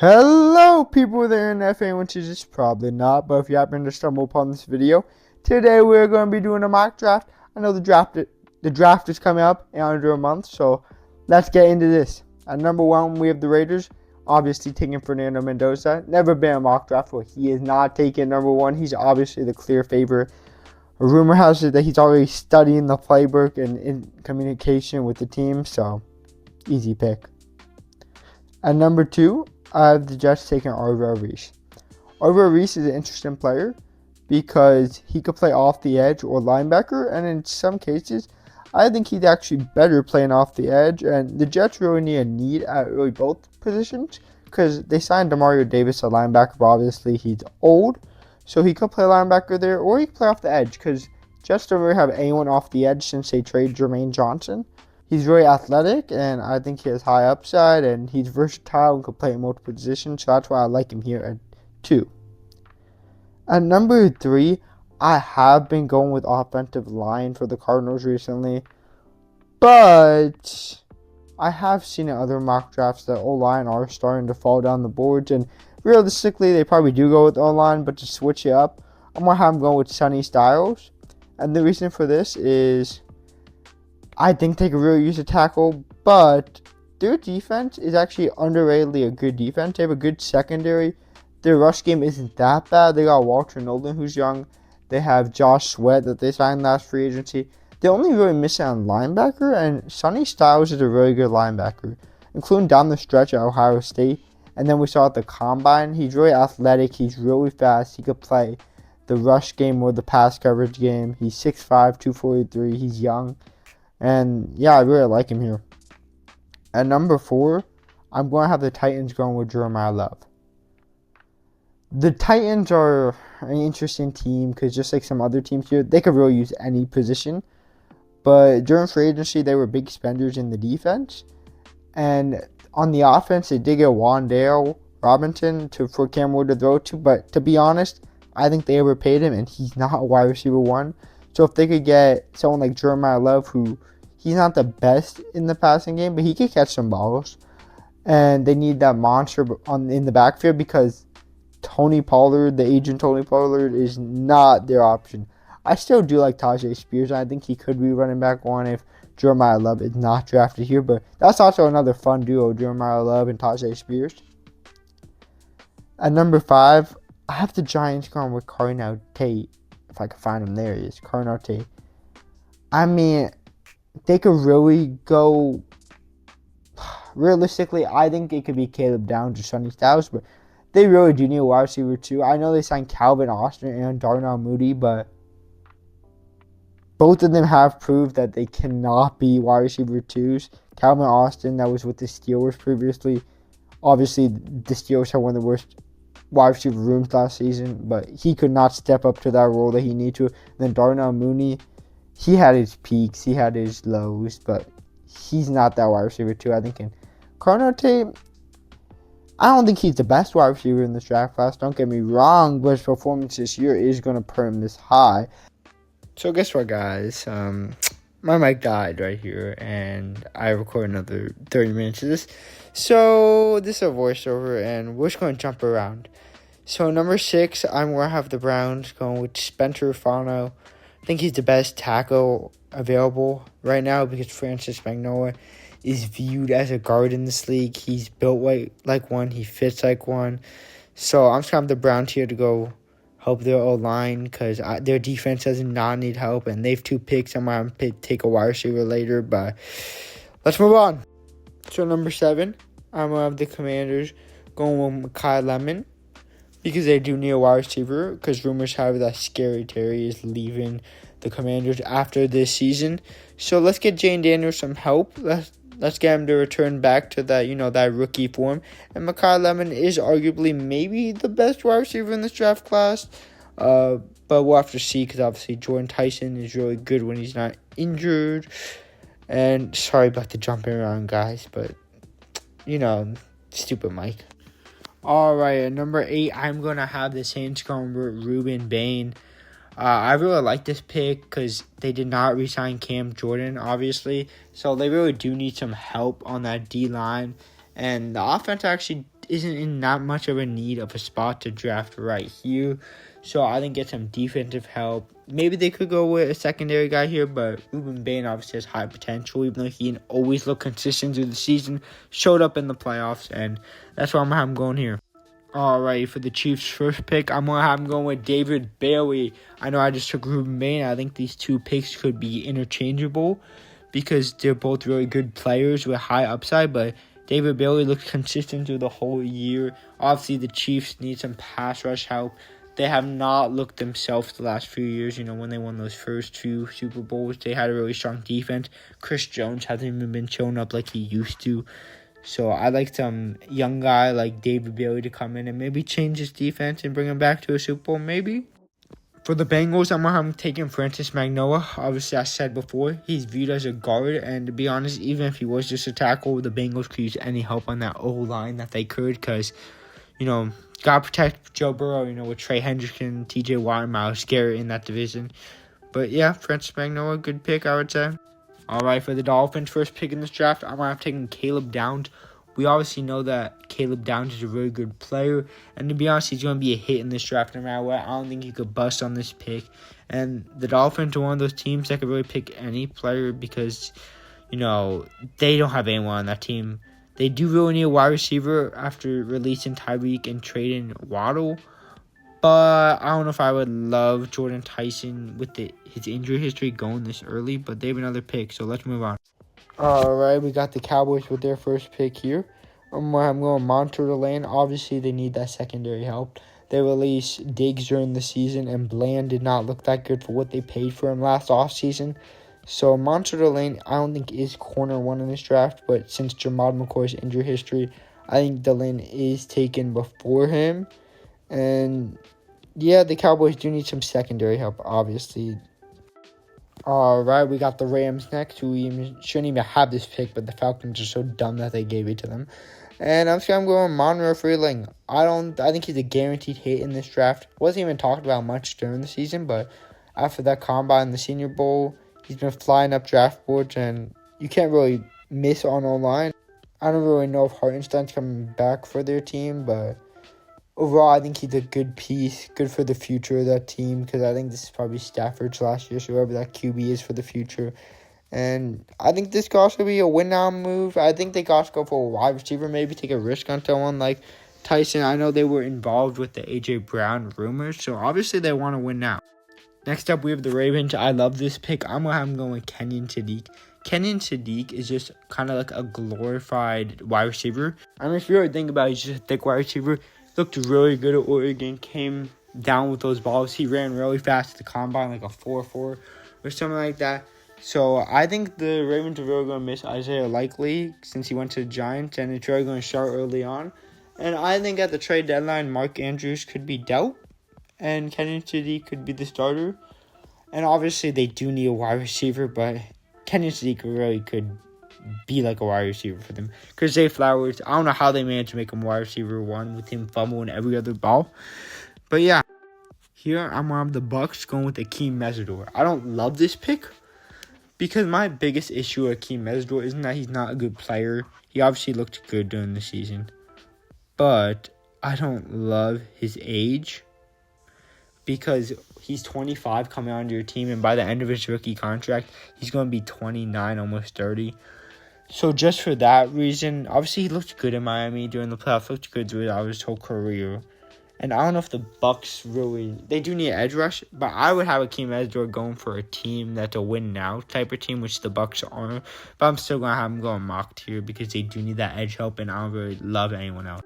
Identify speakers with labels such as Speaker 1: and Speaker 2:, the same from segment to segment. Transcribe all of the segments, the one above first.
Speaker 1: Hello, people there in FA, which is just probably not, but if you happen to stumble upon this video, today we're going to be doing a mock draft. I know the draft is coming up in under a month, so let's get into this. At number one, we have the Raiders, obviously taking Fernando Mendoza. Never been a mock draft where he is not taking number one. He's obviously the clear favorite. A rumor has it that he's already studying the playbook and in communication with the team, so easy pick. At number two, I have the Jets taking Arvell Reese. Arvell Reese is an interesting player because he could play off the edge or linebacker, and in some cases, I think he's actually better playing off the edge. And the Jets really need at really both positions because they signed Demario Davis, a linebacker, but obviously he's old, so he could play linebacker there, or he could play off the edge because Jets don't really have anyone off the edge since they traded Jermaine Johnson. He's very athletic, and I think he has high upside, and he's versatile and can play in multiple positions, so that's why I like him here at 2. At number 3, I have been going with offensive line for the Cardinals recently, but I have seen in other mock drafts that O-line are starting to fall down the boards, and realistically, they probably do go with O-line, but to switch it up, I'm going to have them go with Sonny Styles, and the reason for this is I think they could really use a tackle, but their defense is actually underratedly a good defense. They have a good secondary. Their rush game isn't that bad. They got Walter Nolan, who's young. They have Josh Sweat that they signed last free agency. They're only really missing on linebacker, and Sonny Styles is a really good linebacker, including down the stretch at Ohio State. And then we saw at the Combine, he's really athletic. He's really fast. He could play the rush game or the pass coverage game. He's 6'5", 243. He's young. And yeah, I really like him here. At number 4, I'm going to have the Titans going with Jeremiah Love. The Titans are an interesting team because just like some other teams here, they could really use any position. But during free agency, they were big spenders in the defense. And on the offense, they did get Wan'Dale Robinson for Cam Ward to throw to. But to be honest, I think they overpaid him, and he's not a wide receiver 1. So if they could get someone like Jeremiah Love, who he's not the best in the passing game, but he could catch some balls. And they need that monster in the backfield because Tony Pollard, the agent Tony Pollard, is not their option. I still do like Tyjae Spears. I think he could be running back 1 if Jeremiah Love is not drafted here. But that's also another fun duo, Jeremiah Love and Tyjae Spears. At number 5, I have the Giants going with Carnell Tate. If I can find him, there he is, Carnell Tate. I mean, they could really go. Realistically, I think it could be Caleb Downs or Sonny Styles, but they really do need a wide receiver too. I know they signed Calvin Austin and Darnell Mooney, but both of them have proved that they cannot be wide receiver 2s. Calvin Austin, that was with the Steelers previously. Obviously, the Steelers had one of the worst wide receiver rooms last season, but he could not step up to that role that he needed to. And then Darnell Mooney, he had his peaks, he had his lows, but he's not that wide receiver 2, I think. And Carnell Tate, I don't think he's the best wide receiver in this draft class, don't get me wrong, but his performance this year is going to put him this high. So guess what, guys? My mic died right here, and I record another 30 minutes of this. So this is a voiceover, and we're just going to jump around. So number 6, I'm going to have the Browns going with Spencer Fano. I think he's the best tackle available right now because Francis Magnolia is viewed as a guard in this league. He's built like one. He fits like one. So I'm just going to have the Browns here to go help their O-line because their defense does not need help, and they have 2 picks. I'm going to take a wide receiver later, but let's move on. So number 7, I'm going to have the Commanders going with Mekhi Lemon because they do need a wide receiver because rumors have that Scary Terry is leaving the Commanders after this season. So let's get Jane Daniels some help. Let's get him to return back to that rookie form. And Mekhi Lemon is arguably maybe the best wide receiver in this draft class. But we'll have to see because obviously Jordan Tyson is really good when he's not injured. And sorry about the jumping around, guys, but stupid mic. All right, at number 8, I'm going to have the Saints going with Ruben Bain. I really like this pick because they did not re-sign Cam Jordan, obviously. So they really do need some help on that D-line. And the offense actually isn't in that much of a need of a spot to draft right here. So I think get some defensive help. Maybe they could go with a secondary guy here, but Ruben Bain obviously has high potential, even though he didn't always look consistent through the season. Showed up in the playoffs, and that's why I'm going to have him going here. Alright, for the Chiefs' first pick, I'm going to have him going with David Bailey. I know I just took Ruben Bain. I think these two picks could be interchangeable because they're both really good players with high upside, but David Bailey looked consistent through the whole year. Obviously, the Chiefs need some pass rush help. They have not looked themselves the last few years. You know, when they won those first two Super Bowls, they had a really strong defense. Chris Jones hasn't even been showing up like he used to. So I like some young guy like David Bailey to come in and maybe change his defense and bring him back to a Super Bowl, maybe. For the Bengals, I'm taking Francis Magnolia. Obviously, I said before, he's viewed as a guard. And to be honest, even if he was just a tackle, the Bengals could use any help on that O-line that they could because, you know, got to protect Joe Burrow, you know, with Trey Hendrickson, TJ Watt, and Myles Garrett in that division. But yeah, Francis Magnolia, good pick, I would say. All right, for the Dolphins' first pick in this draft, I'm taking Caleb Downs. We obviously know that Caleb Downs is a really good player. And to be honest, he's going to be a hit in this draft no matter what. I don't think he could bust on this pick. And the Dolphins are one of those teams that could really pick any player because, you know, they don't have anyone on that team. They do really need a wide receiver after releasing Tyreek and trading Waddle. But I don't know if I would love Jordan Tyson with his injury history going this early. But they have another pick, so let's move on. Alright, we got the Cowboys with their first pick here. I'm going Montreal Lane. Obviously, they need that secondary help. They released Diggs during the season, and Bland did not look that good for what they paid for him last offseason. So, Montreal Lane, I don't think is corner one in this draft, but since Jermod McCoy's injury history, I think Delane is taken before him. And, yeah, the Cowboys do need some secondary help, obviously. Alright, we got the Rams next, who shouldn't even have this pick, but the Falcons are so dumb that they gave it to them. And I'm going Monroe Freeling. I think he's a guaranteed hit in this draft. Wasn't even talked about much during the season, but after that combine, the Senior Bowl, he's been flying up draft boards, and you can't really miss on online. I don't really know if Hartenstein's coming back for their team, but overall, I think he's a good piece, good for the future of that team, because I think this is probably Stafford's last year, so whoever that QB is for the future. And I think this could also be a win-now move. I think they got to go for a wide receiver, maybe take a risk on someone like Tyson. I know they were involved with the A.J. Brown rumors, so obviously they want to win now. Next up, we have the Ravens. I love this pick. I'm going to have him going with Kenyon Sadiq. Kenyon Sadiq is just kind of like a glorified wide receiver. I mean, if you really think about it, he's just a thick wide receiver. Looked really good at Oregon, came down with those balls. He ran really fast at the combine, like a 4.4 or something like that. So I think the Ravens are really going to miss Isaiah Likely since he went to the Giants, and it's really going to start early on. And I think at the trade deadline, Mark Andrews could be dealt, and Kenyon Sadiq could be the starter. And obviously they do need a wide receiver, but Kenyon Sadiq really could be like a wide receiver for them. Because Zay Flowers, I don't know how they managed to make him wide receiver one with him fumbling every other ball. But yeah, here I'm on the Bucks going with Akeem Mesidor. I don't love this pick because my biggest issue with Akeem Mesidor isn't that he's not a good player. He obviously looked good during the season. But I don't love his age because he's 25 coming onto your team, and by the end of his rookie contract, he's going to be 29, almost 30. So just for that reason, obviously he looked good in Miami during the playoffs, looked good throughout his whole career. And I don't know if the Bucks really, they do need an edge rush, but I would have Akeem Mesidor going for a team that's a win now type of team, which the Bucks aren't. But I'm still going to have him going mock tier because they do need that edge help, and I don't really love anyone else.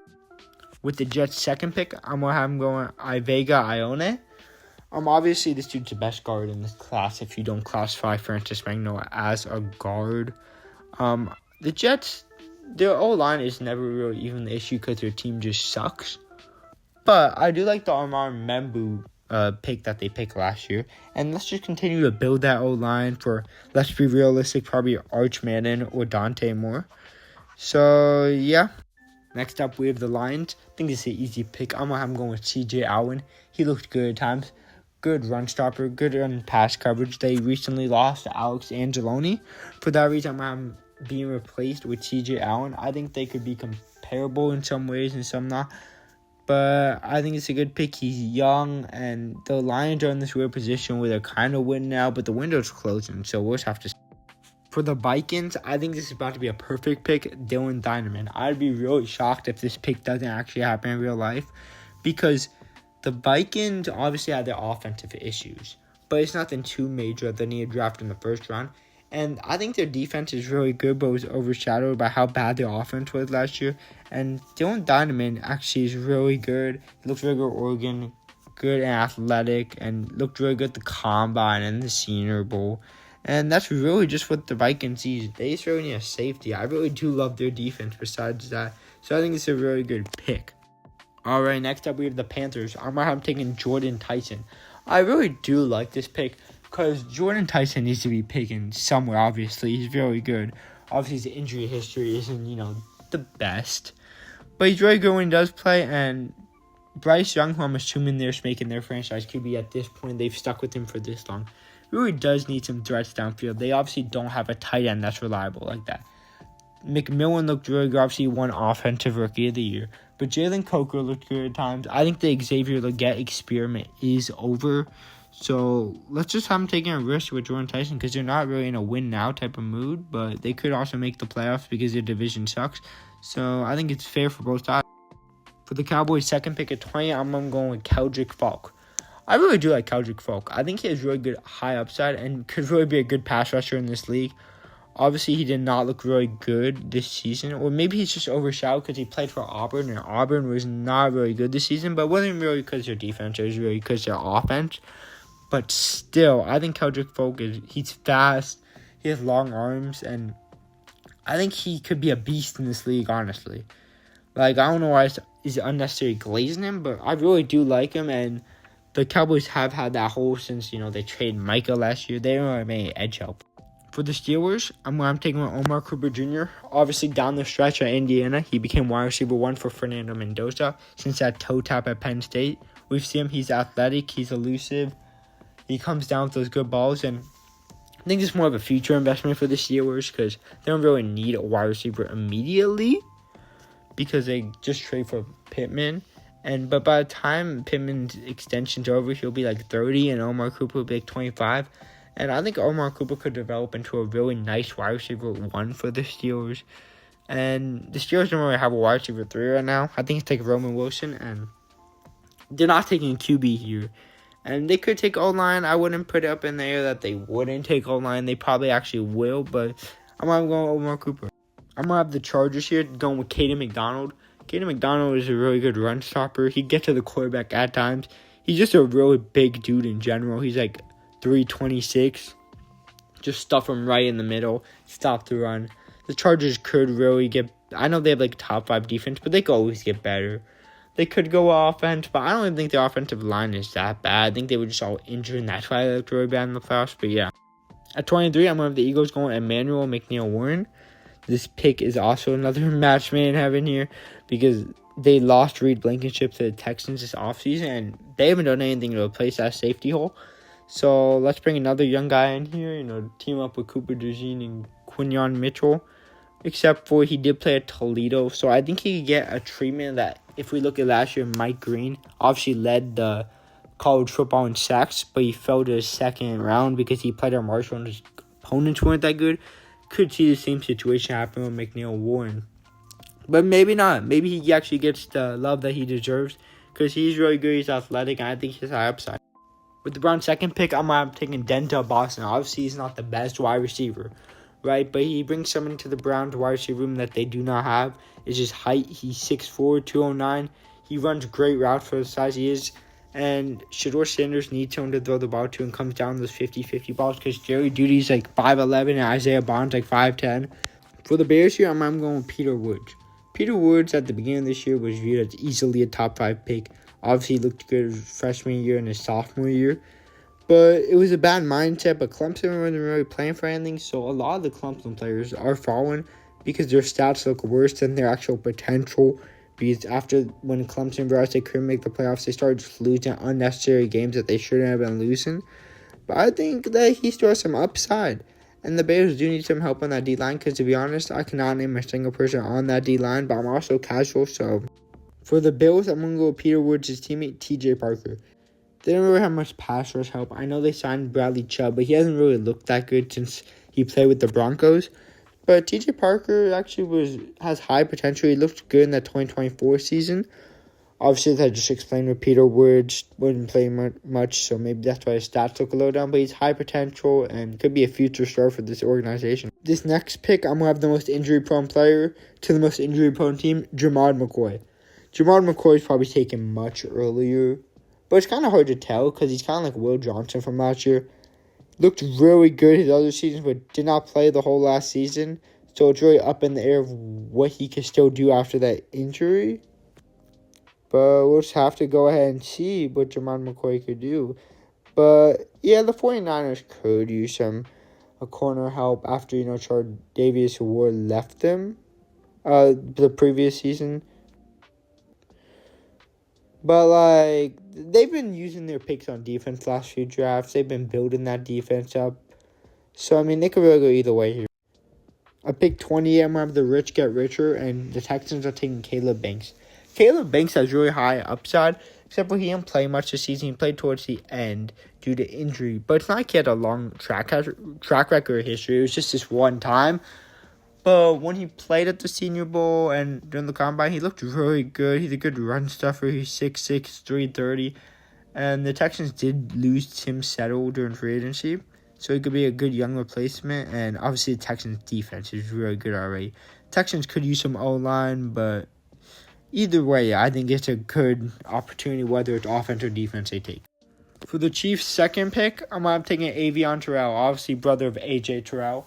Speaker 1: With the Jets' second pick, I'm going to have him going Ivega Ione. Obviously, this dude's the best guard in this class if you don't classify Francis Magnolia as a guard. The Jets, their O-line is never really even the issue because their team just sucks. But I do like the Amar Membu pick that they picked last year. And let's just continue to build that O-line for, let's be realistic, probably Arch Manning or Dante Moore. So, yeah. Next up, we have the Lions. I think this is an easy pick. I'm going to have him going with C.J. Allen. He looked good at times. Good run stopper, good run pass coverage. They recently lost to Alex Angeloni. For that reason, I'm being replaced with CJ Allen. I think they could be comparable in some ways and some not. But I think it's a good pick. He's young, and the Lions are in this weird position where they're kind of winning now, but the window's closing, so we'll just have to see. For the Vikings, I think this is about to be a perfect pick, Dylan Dinerman. I'd be really shocked if this pick doesn't actually happen in real life, because the Vikings obviously had their offensive issues, but it's nothing too major that they need to draft in the first round. And I think their defense is really good, but was overshadowed by how bad their offense was last year. And Dylan Dinerman actually is really good. He looks really good at Oregon, good and athletic, and looked really good at the Combine and the Senior Bowl. And that's really just what the Vikings need. They just really need a safety. I really do love their defense besides that. So I think it's a really good pick. All right, next up we have the Panthers. I'm taking Jordan Tyson. I really do like this pick because Jordan Tyson needs to be taken somewhere, obviously. He's very good. Obviously, his injury history isn't, the best. But he's really good when he does play. And Bryce Young, who I'm assuming they're making their franchise QB at this point, they've stuck with him for this long, really does need some threats downfield. They obviously don't have a tight end that's reliable like that. McMillan looked really good. Obviously, won Offensive Rookie of the Year. But Jalen Coker looked good at times. I think the Xavier Legette experiment is over. So let's just have them taking a risk with Jordan Tyson because they're not really in a win-now type of mood. But they could also make the playoffs because their division sucks. So I think it's fair for both sides. For the Cowboys' second pick at 20, I'm going with Keldrick Falk. I really do like Keldrick Falk. I think he has really good high upside and could really be a good pass rusher in this league. Obviously, he did not look really good this season. Or maybe he's just overshadowed because he played for Auburn, and Auburn was not really good this season. But it wasn't really because of their defense. It was really because of their offense. But still, I think Keldrick Falk he's fast. He has long arms. And I think he could be a beast in this league, honestly. I don't know why it's unnecessary glazing him, but I really do like him. And the Cowboys have had that hole since, they traded Micah last year. They don't have any edge help. For the Steelers, I'm taking Omar Cooper Jr. Obviously, down the stretch at Indiana, he became wide receiver 1 for Fernando Mendoza since that toe tap at Penn State. We've seen him. He's athletic. He's elusive. He comes down with those good balls. And I think it's more of a future investment for the Steelers because they don't really need a wide receiver immediately because they just trade for Pittman. But by the time Pittman's extension's over, he'll be 30 and Omar Cooper will be 25. And I think Omar Cooper could develop into a really nice wide receiver 1 for the Steelers. And the Steelers don't really have a wide receiver 3 right now. I think it's Roman Wilson. And they're not taking a QB here. And they could take O-line. I wouldn't put it up in there that they wouldn't take O-line. They probably actually will. But I'm going Omar Cooper. I'm going to have the Chargers here going with Caden McDonald. Caden McDonald is a really good run stopper. He gets to the quarterback at times. He's just a really big dude in general. He's 326. Just stuff him right in the middle. Stop the run. The Chargers could really get... I know they have top 5 defense, but they could always get better. They could go offense, but I don't even think their offensive line is that bad. I think they were just all injured, and that's why they looked really bad in the playoffs. But yeah. At 23, I'm going to have the Eagles going Emmanuel McNeil-Warren. This pick is also another match made in heaven here because they lost Reed Blankenship to the Texans this offseason, and they haven't done anything to replace that safety hole. So let's bring another young guy in here, team up with Cooper DeJean and Quinyon Mitchell, except for he did play at Toledo. So I think he could get a treatment that, if we look at last year, Mike Green obviously led the college football in sacks, but he fell to his second round because he played at Marshall and his opponents weren't that good. Could see the same situation happen with McNeil-Warren. But maybe not. Maybe he actually gets the love that he deserves because he's really good. He's athletic, and I think he's high upside. With the Browns' second pick, I'm taking Denzel Boston. Obviously, he's not the best wide receiver, right? But he brings something to the Browns' wide receiver room that they do not have. It's his height. He's 6'4", 209. He runs great routes for the size he is. And Shedeur Sanders needs someone to throw the ball to and comes down those 50-50 balls because Jerry Jeudy's 5'11" and Isaiah Bond's 5'10". For the Bears here, I'm going with Peter Woods. Peter Woods at the beginning of this year was viewed as easily a top 5 pick. Obviously, he looked good his freshman year and his sophomore year. But it was a bad mindset, but Clemson wasn't really playing for anything. So a lot of the Clemson players are falling because their stats look worse than their actual potential. Because after when Clemson realized they couldn't make the playoffs, they started just losing unnecessary games that they shouldn't have been losing. But I think that he still has some upside. And the Bears do need some help on that D-line because, to be honest, I cannot name a single person on that D-line, but I'm also casual. So for the Bills, I'm going to go with Peter Woods' teammate, TJ Parker. They didn't really have much pass rush help. I know they signed Bradley Chubb, but he hasn't really looked that good since he played with the Broncos. But TJ Parker actually has high potential. He looked good in that 2024 season. Obviously, as I just explained with Peter Woods, wouldn't play much, so maybe that's why his stats look a little down. But he's high potential and could be a future star for this organization. This next pick, I'm going to have the most injury-prone player to the most injury-prone team, Jermod McCoy. Jermod McCoy is probably taken much earlier, but it's kind of hard to tell because he's kind of like Will Johnson from last year. Looked really good his other seasons, but did not play the whole last season. So it's really up in the air of what he can still do after that injury. But we'll just have to go ahead and see what Jermod McCoy could do. But, yeah, the 49ers could use a corner help after, Chardavius Ward left them the previous season. But, they've been using their picks on defense last few drafts. They've been building that defense up. So, they could really go either way here. At pick 20, I'm going to have the rich get richer, and the Texans are taking Caleb Banks. Caleb Banks has really high upside, except for he didn't play much this season. He played towards the end due to injury. But it's not like he had a long track record history. It was just this one time. But when he played at the Senior Bowl and during the Combine, he looked really good. He's a good run stuffer. He's 6'6", 330. And the Texans did lose Tim Settle during free agency. So he could be a good young replacement. And obviously the Texans' defense is really good already. Texans could use some O-line, but either way, I think it's a good opportunity, whether it's offense or defense they take. For the Chiefs' second pick, I'm taking Avion Terrell, obviously brother of A.J. Terrell.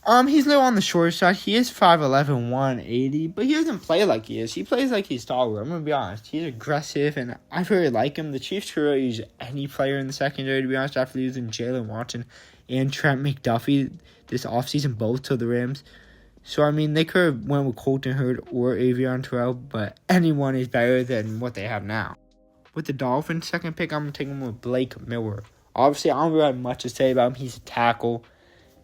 Speaker 1: He's a little on the short side. He is 5'11", 180, but he doesn't play like he is. He plays like he's taller. I'm going to be honest. He's aggressive, and I really like him. The Chiefs could really use any player in the secondary, to be honest, after losing Jalen Watson and Trent McDuffie this offseason, both to the Rams. So, they could have went with Colton Hurd or Avion Terrell, but anyone is better than what they have now. With the Dolphins' second pick, I'm going to take him with Blake Miller. Obviously, I don't really have much to say about him. He's a tackle.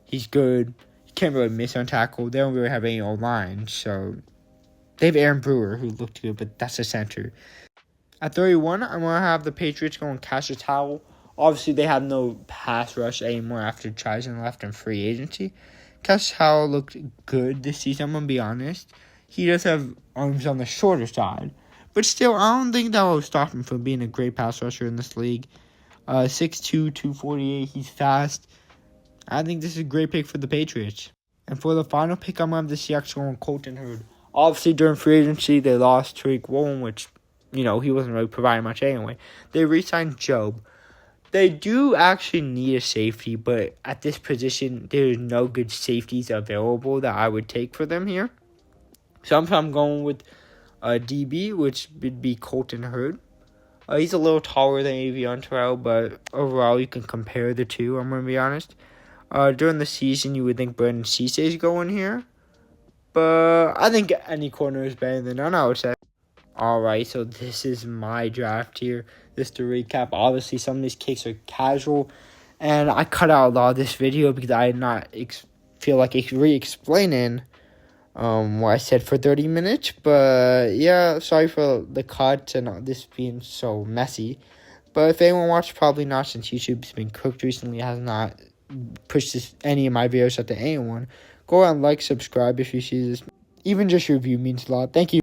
Speaker 1: He's good. You can't really miss on tackle. They don't really have any O-line, so they have Aaron Brewer, who looked good, but that's a center. At 31, I'm going to have the Patriots going Cassius Howell. Obviously, they have no pass rush anymore after Chison left in free agency. Cassius Howell looked good this season, I'm going to be honest. He does have arms on the shorter side, but still, I don't think that will stop him from being a great pass rusher in this league. 6'2", 248, he's fast. I think this is a great pick for the Patriots. And for the final pick, I'm going to have the Seahawks going Colton Hurd. Obviously, during free agency, they lost Tariq Woolen, which, he wasn't really providing much anyway. They re-signed Job. They do actually need a safety, but at this position, there's no good safeties available that I would take for them here. So I'm going with DB, which would be Colton Hurd. He's a little taller than Avion Terrell, but overall, you can compare the two, I'm going to be honest. During the season, you would think Brandon Cisse is going here. But I think any corner is better than none, I would say. Alright, so this is my draft here. Just to recap, obviously some of these kicks are casual. And I cut out a lot of this video because I did not feel like re-explaining what I said for 30 minutes. But yeah, sorry for the cuts and this being so messy. But if anyone watched, probably not, since YouTube's been cooked recently. It has not pushed any of my videos out to anyone. Go out and subscribe if you see this. Even just your review means a lot. Thank you.